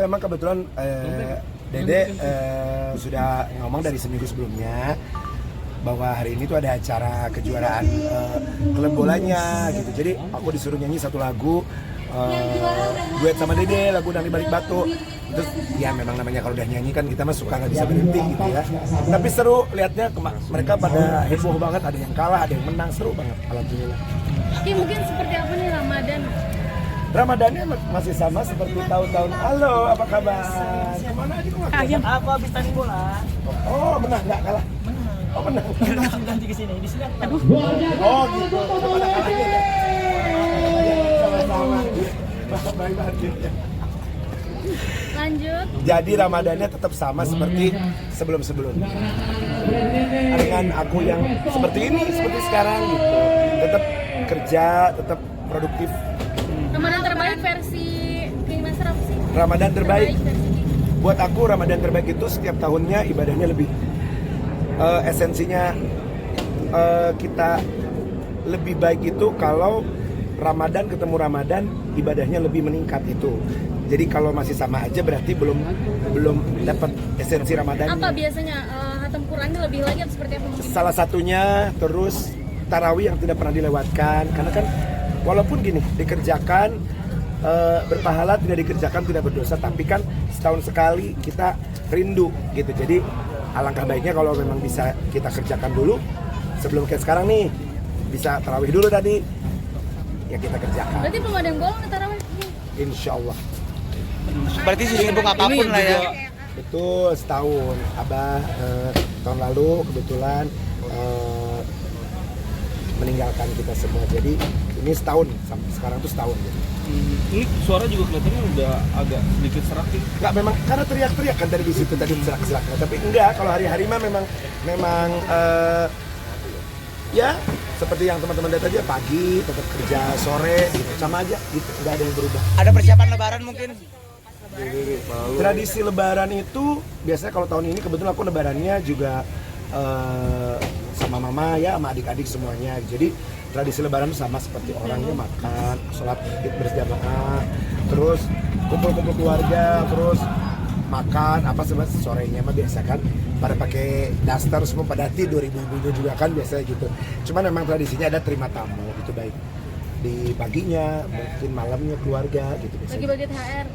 Memang kebetulan Dede sudah ngomong dari seminggu sebelumnya bahwa hari ini tuh ada acara kejuaraan klub bolanya gitu. Jadi aku disuruh nyanyi satu lagu duet sama Dede, lagu Dari Balik Batu. Terus ya memang namanya kalau udah nyanyi kan kita mah suka nggak bisa berhenti gitu ya. Tapi seru lihatnya, mereka pada heboh banget, ada yang kalah, ada yang menang, seru banget alhamdulillah. Oke, mungkin seperti apa nih Ramadan? Ramadannya masih sama seperti tahun-tahun. Halo, apa kabar? Kemana aja kok? Aku habis tanding bola. Oh, menang nggak kalah? Oh, menang. Langsung ganti ke sini. Di sini aku tahu. Oh, gitu. Pada kalahnya ya. Sama-sama. Baik banget. Lanjut. Jadi Ramadannya tetap sama seperti sebelum-sebelumnya. Dengan aku yang seperti ini, seperti sekarang gitu. Tetap kerja, tetap produktif. Ramadan terbaik versi King Master apa sih? Ramadan terbaik. versi King. Buat aku Ramadan terbaik itu setiap tahunnya ibadahnya lebih esensinya kita lebih baik itu kalau Ramadan ketemu Ramadan ibadahnya lebih meningkat itu. Jadi kalau masih sama aja berarti belum dapat esensi Ramadannya. Apa biasanya hatam Qurannya lebih lagi atau seperti apa mungkin? Salah satunya terus tarawih yang tidak pernah dilewatkan, karena kan walaupun gini dikerjakan berpahala, tidak dikerjakan tidak berdosa, tapi kan setahun sekali kita rindu gitu. Jadi alangkah baiknya kalau memang bisa kita kerjakan dulu sebelum kayak sekarang nih, bisa tarawih dulu tadi ya kita kerjakan. Berarti belum ada yang bolong tarawih? Insya Allah. Berarti sibuk apapun lah ya. Betul, setahun. Abah tahun lalu kebetulan meninggalkan kita semua. Jadi ini setahun, sampai sekarang tuh setahun. Gitu. Ini suara juga kelihatannya udah agak sedikit serak nih. Enggak, memang karena teriak-teriak kan dari di situ tadi serak-seraknya. Tapi enggak, kalau hari-hari mah memang ya seperti yang teman-teman lihat aja, pagi tetap kerja, sore gitu, sama aja gitu, enggak ada yang berubah. Ada persiapan lebaran mungkin? Tradisi lebaran itu biasanya kalau tahun ini kebetulan aku lebarannya juga sama mama ya, sama adik-adik semuanya. Jadi tradisi lebaran sama seperti orangnya, makan, sholat id berjamaah, terus kumpul-kumpul keluarga, terus makan apa sorenya mah biasa kan pada pakai daster semua, pada tidur, ibu-ibunya juga kan biasanya gitu. Cuman memang tradisinya ada terima tamu, itu baik di paginya, mungkin malamnya keluarga gitu biasanya. Bagi-bagi THR.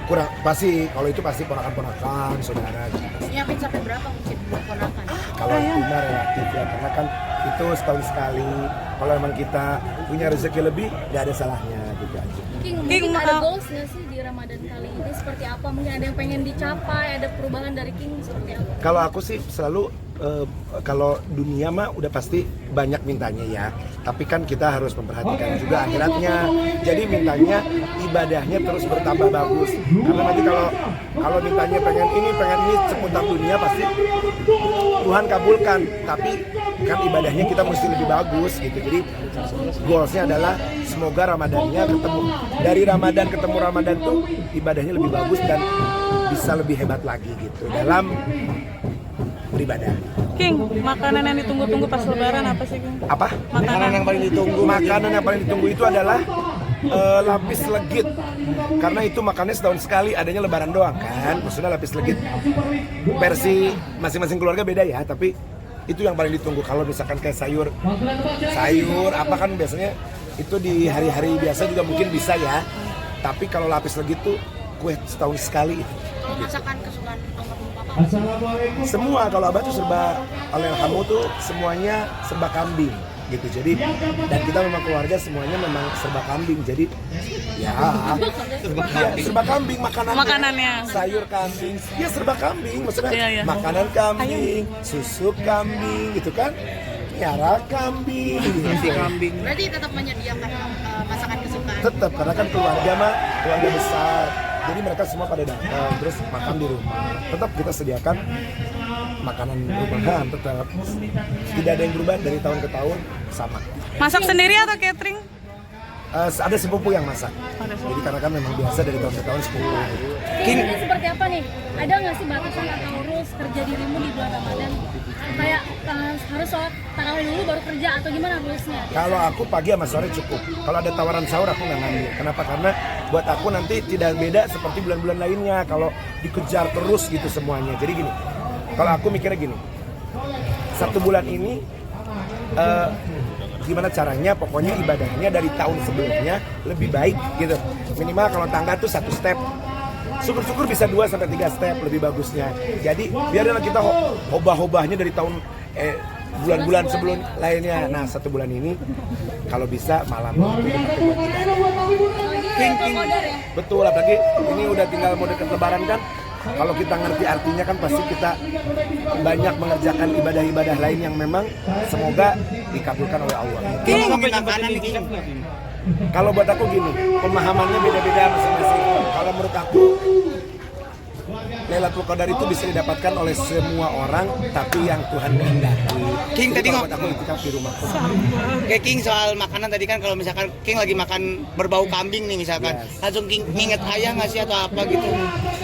Kurang pasti, kalau itu pasti ponakan-ponakan, saudara gitu. Nyiapin sampai berapa mungkin buat ponakan? Kalau itu mah relatif ya, karena kan itu setahun sekali. Kalau emang kita punya rezeki lebih, nggak ada salahnya gitu aja. King, mungkin ada goals nggak sih di Ramadan kali ini? Seperti apa? Mungkin ada yang pengen dicapai, ada perubahan dari King seperti apa? Kalau aku sih selalu kalau dunia mah udah pasti banyak mintanya ya, tapi kan kita harus memperhatikan juga akhiratnya. Jadi mintanya ibadahnya terus bertambah bagus, karena nanti kalau mintanya pengen ini seputar dunia pasti Tuhan kabulkan, tapi kan ibadahnya kita mesti lebih bagus gitu. Jadi goalsnya adalah semoga Ramadannya ketemu, dari Ramadan ketemu Ramadan tuh ibadahnya lebih bagus dan bisa lebih hebat lagi gitu dalam beribadah. King, makanan yang ditunggu-tunggu pas lebaran apa sih, King? Apa? Makanan yang paling ditunggu. Makanan yang paling ditunggu itu adalah lapis legit. Karena itu makannya setahun sekali, adanya lebaran doang kan. Maksudnya lapis legit versi masing-masing keluarga beda ya, tapi itu yang paling ditunggu. Kalau misalkan kayak sayur apa kan biasanya itu di hari-hari biasa juga mungkin bisa ya. Tapi kalau lapis legit tuh kue setahun sekali. Masakan kesukaan papa? Semua, kalau abah tuh serba, kalau yang kamu tuh semuanya serba kambing gitu. Jadi dan kita memang keluarga semuanya memang serba kambing. Jadi ya serba kambing makanannya. Sayur kambing, ya serba kambing maksudnya. Iya. Makanan kambing, susu kambing gitu kan. Piara kambing, kambing. Berarti tetap menyediakan masakan kesukaan? Tetap, karena kan keluarga besar. Jadi mereka semua pada datang, terus makan di rumah. Tetap kita sediakan makanan rumahan, tetap. Tidak ada yang berubah dari tahun ke tahun, sama. Masak sendiri atau catering? Ada sepupu yang masak. Jadi karena kan memang biasa dari tahun ke tahun sepupu. King, ini seperti apa nih? Ada nggak sih batasan atau rules kerja dirimu di bulan Ramadan? Kayak harus sholat tarawih dulu baru kerja atau gimana rulesnya? Kalau aku pagi sama sore cukup. Kalau ada tawaran sahur aku nggak ngambil. Kenapa? Karena buat aku nanti tidak beda seperti bulan-bulan lainnya kalau dikejar terus gitu semuanya. Jadi gini, kalau aku mikirnya gini, 1 bulan ini gimana caranya, pokoknya ibadahnya dari tahun sebelumnya lebih baik gitu. Minimal kalau tangga tuh 1 step, syukur-syukur bisa 2-3 step lebih bagusnya. Jadi biarlah kita hobah-hobahnya dari tahun bulan-bulan sebelum lainnya. Nah 1 bulan ini kalau bisa malam King. betul, apalagi ini udah tinggal mau deket lebaran kan. Kalau kita ngerti artinya kan pasti kita banyak mengerjakan ibadah-ibadah lain yang memang semoga dikabulkan oleh Allah. King, sampai makanan nih King. Kalau buat aku gini, pemahamannya beda-beda masing-masing. Kalau menurut aku, Lailatul Qadar itu bisa didapatkan oleh semua orang, tapi yang Tuhan kehendaki. King, Jadi tadi kalau buat aku itikaf di rumah. Oke King, soal makanan tadi kan kalau misalkan King lagi makan berbau kambing nih misalkan, Yes. langsung King inget ayah nggak sih atau apa gitu?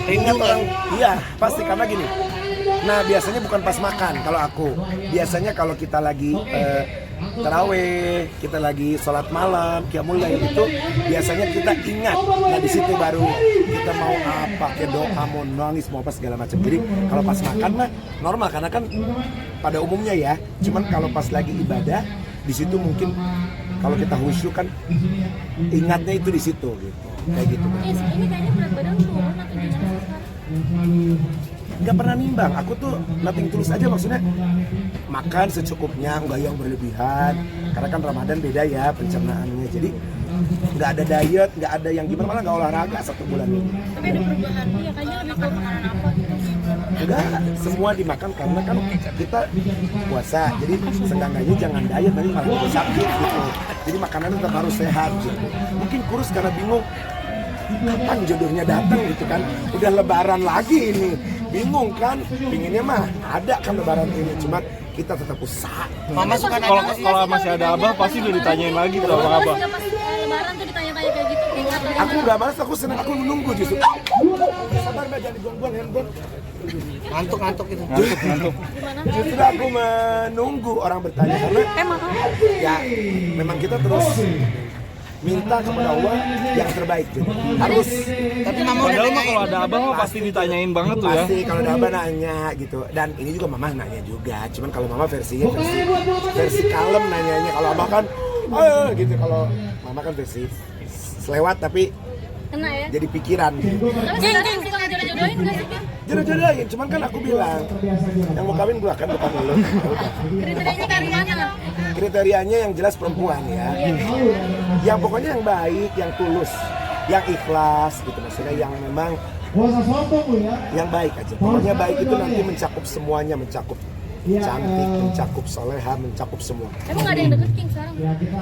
Rindu kan? Iya, pasti karena gini. Nah, biasanya bukan pas makan kalau aku. Biasanya kalau kita lagi taraweh, kita lagi sholat malam, qiyamul lail itu biasanya kita ingat. Nah, di situ baru kita mau apa, kayak doa, mau nangis, mau apa segala macam. Jadi kalau pas makan mah normal karena kan pada umumnya ya. Cuman kalau pas lagi ibadah, di situ mungkin kalau kita khusyuk kan ingatnya itu di situ gitu. Kayak gitu. Ini kayaknya berat badan turun atau gimana sih sekarang? Nggak pernah nimbang, aku tuh nothing tulus aja, maksudnya makan secukupnya, nggak yang berlebihan karena kan Ramadan beda ya pencernaannya, jadi nggak ada diet, nggak ada yang gimana, malah nggak olahraga 1 bulan ini. Tapi ada perubahan, ya kayaknya lebih ke makanan apa gitu. Enggak, semua dimakan karena kan kita puasa, jadi seenggaknya jangan diet, nanti malah kita sakit gitu, jadi makanan tetap harus sehat gitu. Mungkin kurus karena bingung kapan jodohnya datang gitu kan, udah lebaran lagi ini, bingung kan, pinginnya mah ada kan lebaran ini, cuma kita tetap usaha. Mama suka Kalau nanya kalau masih ada abah pasti udah ditanyain lagi tuh abang abah. Pas lebaran tuh ditanya-tanya kayak gitu, King, atau Aku nggak malas, aku senang, aku menunggu justru. Sabar mbak, jangan dibuang-buang handphone. ngantuk gitu. Ngantuk. gimana? Justru aku menunggu orang bertanya karena ya memang kita terus minta kepada Allah yang terbaik gitu. Harus, Tapi mama udah Padahal mah nanyain. kalau ada abah mah pasti ditanyain banget tuh ya. pasti kalau ada abah nanya gitu, dan ini juga mama nanya juga, cuman kalau mama versi kalem nanyanya, kalau abah kan gitu, kalau mama kan versi selewat tapi Kena ya? jadi pikiran gitu. Tapi sekarang sih kalau jodoh-jodohin nggak sih, King? Jodoh-jodohin, cuman kan aku bilang yang mau kawin gua kan bukan lo. Kriterianya kayak gimana? Kriterianya yang jelas perempuan ya, yang pokoknya yang baik, yang tulus, yang ikhlas gitu, maksudnya yang memang yang baik aja. Pokoknya baik itu nanti mencakup semuanya, mencakup cantik, mencakup soleha, mencakup semua. Emang nggak ada yang deket, King, sekarang?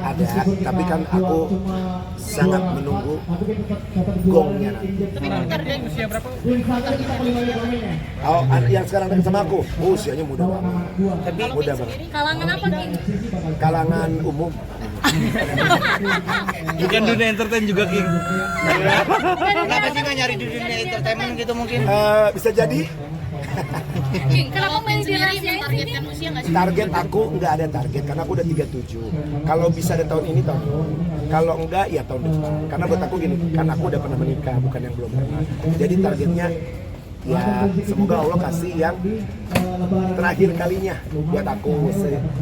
Ada, tapi kan aku sangat menunggu gongnya nanti. Oh, yang sekarang deket sama aku, usianya muda banget. Tapi Muda banget. Kalangan apa, King? Kalangan umum. Bukan dunia entertain juga King. kenapa sih nggak nyari di dunia entertainment gitu mungkin? Bisa jadi. King, kenapa main dirahasiain targetkan usia nggak sih? Target aku nggak ada target karena aku udah 37. Kalau bisa ada tahun ini, tahun ini. Kalau enggak ya tahun depan. Karena buat aku gini, kan aku udah pernah menikah, bukan yang belum pernah. Jadi targetnya ya semoga Allah kasih yang terakhir kalinya buat aku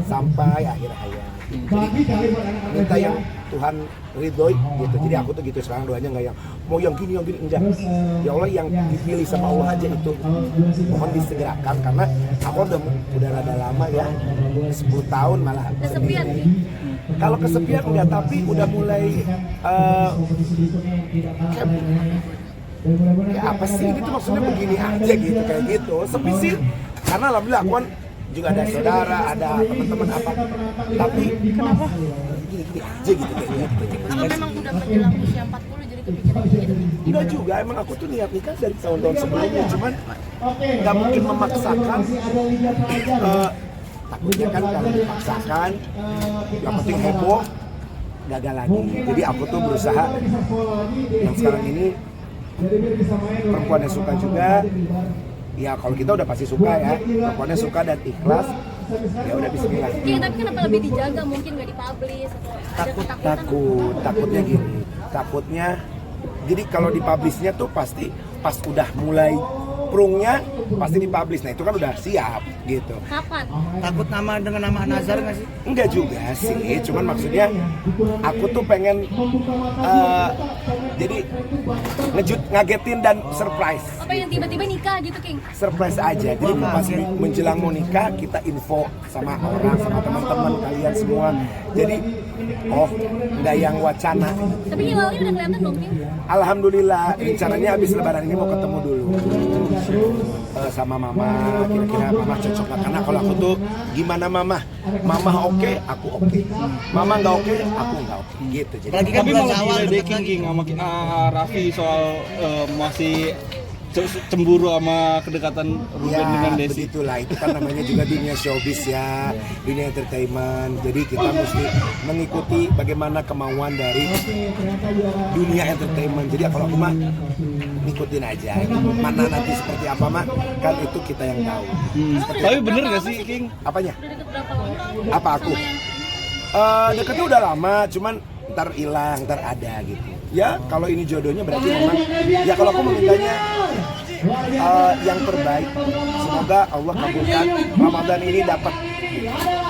sampai akhir hayat. Jadi minta yang Tuhan ridhoi gitu. Jadi aku tuh gitu sekarang doanya nggak yang mau yang gini enggak. Ya Allah yang dipilih sama Allah aja itu mohon disegerakan karena aku udah rada lama ya, 10 tahun malah Kesepian, sendiri. King? Kalau kesepian enggak, tapi udah mulai kayak apa sih ini tuh maksudnya begini aja gitu, kayak gitu. Sepi sih karena alhamdulillah aku kan juga ada saudara, ada teman-teman apa, tapi kenapa gini aja gitu kayak gitu. Apa memang udah menjelang usia 40 jadi kepikiran gitu? Enggak juga, emang aku tuh niat nikah dari tahun-tahun sebelumnya, cuman nggak mungkin memaksakan. Takutnya kan kalau dipaksakan, yang penting heboh, gagal lagi. Jadi aku tuh berusaha yang sekarang ini perempuan yang suka juga. Ya kalau kita udah pasti suka ya, perempuannya suka dan ikhlas, ya udah bismillah. King, tapi kenapa lebih dijaga, mungkin nggak dipublish atau ada ketakutan? Takutnya gini, takutnya Jadi kalau dipublishnya tuh pasti pas udah mulai prungnya pasti dipublish. Nah itu kan udah siap gitu. Kapan? Takut nama dengan nama Nazar nggak sih? Enggak juga sih, cuman maksudnya aku tuh pengen jadi ngagetin dan surprise. Apa yang tiba-tiba nikah gitu, King? Surprise aja. Jadi pas menjelang mau nikah kita info sama orang, sama teman-teman kalian semua. Jadi oh nggak yang wacana. Tapi hilalnya udah kelihatan belum, King? Alhamdulillah rencananya habis lebaran ini mau ketemu dulu sama mama, kira-kira mama cocok nggak? Karena kalau aku tuh gimana mama oke, aku oke, mama nggak oke, aku nggak oke gitu. Jadi Apalagi kan Tapi bulan malah Syawal diledekin King sama Raffi soal masih cemburu sama kedekatan Ruben dengan ya Desi. begitulah, itu kan namanya juga dunia showbiz ya, dunia entertainment. Jadi kita mesti mengikuti bagaimana kemauan dari dunia entertainment. Jadi kalau aku mah ngikutin aja, mana nanti seperti apa mah kan itu kita yang tahu. Tapi bener gak sih King? Apanya? Udah deket berapa lama? Apa aku? Sama yang Deketnya udah lama, cuman ntar hilang, ntar ada gitu. Ya kalau ini jodohnya berarti memang, ya kalau aku memintanya yang terbaik. Semoga Allah kabulkan Ramadan ini dapat.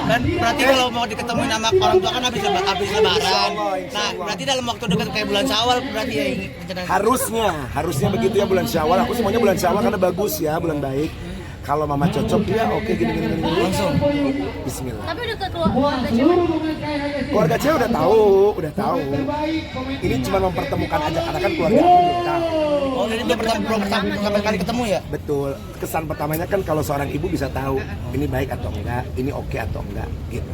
Dan berarti kalau mau diketemuin sama orang tua kan habis lebaran. Insya Allah. Nah, berarti dalam waktu dekat kayak bulan Syawal berarti ya ini rencana. Harusnya begitu ya bulan Syawal. Aku semuanya bulan Syawal karena bagus ya, bulan baik. Kalau mama cocok ya oke gini langsung. Bismillah. tapi udah ke keluarga cewek. Keluarga cewek udah tahu. Ini cuma mempertemukan aja karena kan keluarga aku belum tahu. Oh, jadi belum pertama kali ketemu ya? Betul. Kesan pertamanya kan kalau seorang ibu bisa tahu ini baik atau enggak, ini oke atau enggak gitu.